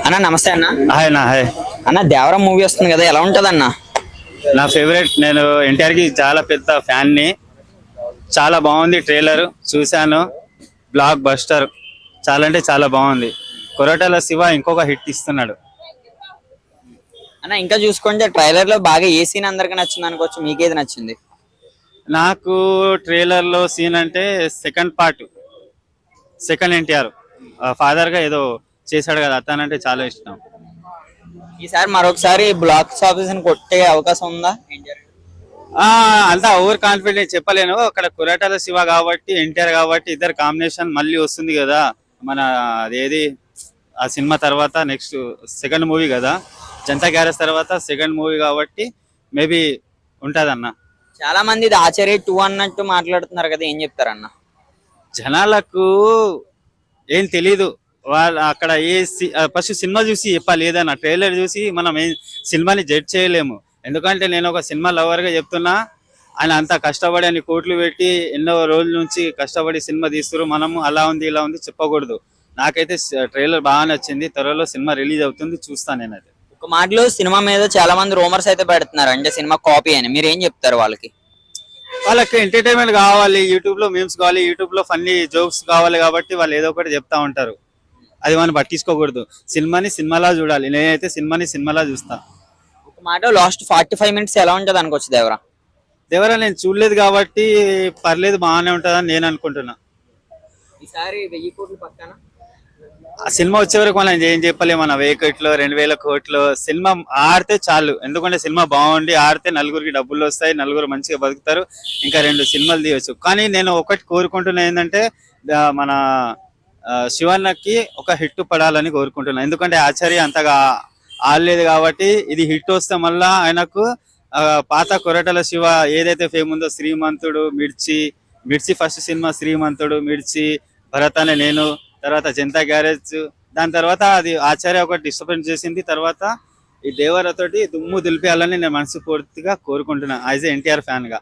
అన్న నమస్తే అన్న. హాయ్ నా హాయ్. అన్న దేవరా మూవీ వస్తుంది కదా, ఎలా ఉంటది అన్న? నా ఫేవరెట్. నేను ఎన్టీఆర్ కి చాలా పెద్ద ఫ్యాన్ ని. చాలా బాగుంది ట్రైలర్ చూశాను. Block buster. చాలా అంటే చాలా బాగుంది. కొరటాల శివ ఇంకొక హిట్ ఇస్తున్నాడు అన్న. ఇంకా చూసుకుంటే ట్రైలర్ లో బాగా ఏ సీన్ అందరికి నచ్చింది అనుకోవచ్చు, మీకేది నచ్చింది? నాకు ట్రైలర్ లో సీన్ అంటే second part, second NTR father గా ఏదో చేశాడు కదా, అతనంటే చాలా ఇష్టం. ఈసారి మరొకసారి బ్లాక్ ఆఫీస్ కొట్టే అవకాశం ఉందా? అంతా ఓవర్ కాన్ఫిడెంట్ చెప్పలేను. అక్కడ కొరటాల శివ కాబట్టి ఎన్టీఆర్ కాబట్టి ఇద్దరు కాంబినేషన్ మళ్ళీ వస్తుంది కదా. మన అదేది ఆ సినిమా తర్వాత నెక్స్ట్ సెకండ్ మూవీ కదా, జనతా గ్యారేజ్ తర్వాత సెకండ్ మూవీ కాబట్టి మేబీ ఉంటదన్న. చాలా మంది ఇది ఆచార్య 2 అన్నట్టు మాట్లాడుతున్నారు కదా, ఏం చెప్తారన్న? జనాలకు ఏం తెలీదు. వాళ్ళు అక్కడ ఫస్ట్ సినిమా చూసి చెప్పాలి. ఏదన్నా ట్రైలర్ చూసి మనం సినిమాని జడ్జ్ చేయలేము. ఎందుకంటే నేను ఒక సినిమా లవర్ గా చెప్తున్నా. ఆయన అంతా కష్టపడి అని కోట్లు పెట్టి ఎన్నో రోజుల నుంచి కష్టపడి సినిమా తీస్తారు. మనము అలా ఉంది ఇలా ఉంది చెప్పకూడదు. నాకైతే ట్రైలర్ బాగా నచ్చింది. త్వరలో సినిమా రిలీజ్ అవుతుంది, చూస్తాను నేను. అది ఒక మాటలో సినిమా మీద చాలా మంది రూమర్స్ అయితే పెడుతున్నారు, అంటే సినిమా కాపీ అని. మీరు ఏం చెప్తారు వాళ్ళకి? వాళ్ళకి ఎంటర్టైన్మెంట్ కావాలి, యూట్యూబ్ లో మీమ్స్ కావాలి, యూట్యూబ్ లో ఫన్నీ జోక్స్ కావాలి కాబట్టి వాళ్ళు ఏదో ఒకటి చెప్తా ఉంటారు. అది మనం పట్టించుకోకూడదు. సినిమాని సినిమాలా చూడాలి. నేనైతే సినిమాని సినిమాలా చూస్తా. ఒక మాట లాస్ట్ 45 మినిట్స్ ఎలా ఉంటది అనుకోవచ్చు దేవరా? దేవరా నేను చూడలేదు కాబట్టి పర్లేదు, బాగానే ఉంటుందని నేను అనుకుంటున్నా. ఈసారి 1000 కోట్లు పక్కన. ఆ సినిమా వచ్చే వరకు మనం ఏం చెప్పలేము. మన 1000 కోట్లు 2000 కోట్లు సినిమా ఆడితే చాలు. ఎందుకంటే సినిమా బాగుండి ఆడితే నలుగురికి డబ్బులు వస్తాయి, నలుగురు మంచిగా బతుకుతారు, ఇంకా 2 సినిమాలు తీయవచ్చు. కానీ నేను ఒకటి కోరుకుంటున్నా ఏంటంటే మన శివన్నకి ఒక హిట్ పడాలని కోరుకుంటున్నా. ఎందుకంటే ఆచార్య అంతగా ఆడలేదు కాబట్టి ఇది హిట్ వస్తే మళ్ళా ఆయనకు పాత కొరటాల శివ ఏదైతే ఫేమ్ ఉందో, శ్రీమంతుడు, మిర్చి ఫస్ట్ సినిమా శ్రీమంతుడు, మిర్చి, భరత్ అనే నేను, తర్వాత జనతా గ్యారేజ్, దాని తర్వాత అది ఆచార్య ఒకటి డిస్టర్బెన్స్ చేసింది. తర్వాత ఈ దేవరతోటి దుమ్ము దులిపేయాలని నేను మనస్ఫూర్తిగా కోరుకుంటున్నా యాజ్ ఎన్టీఆర్ ఫ్యాన్ గా.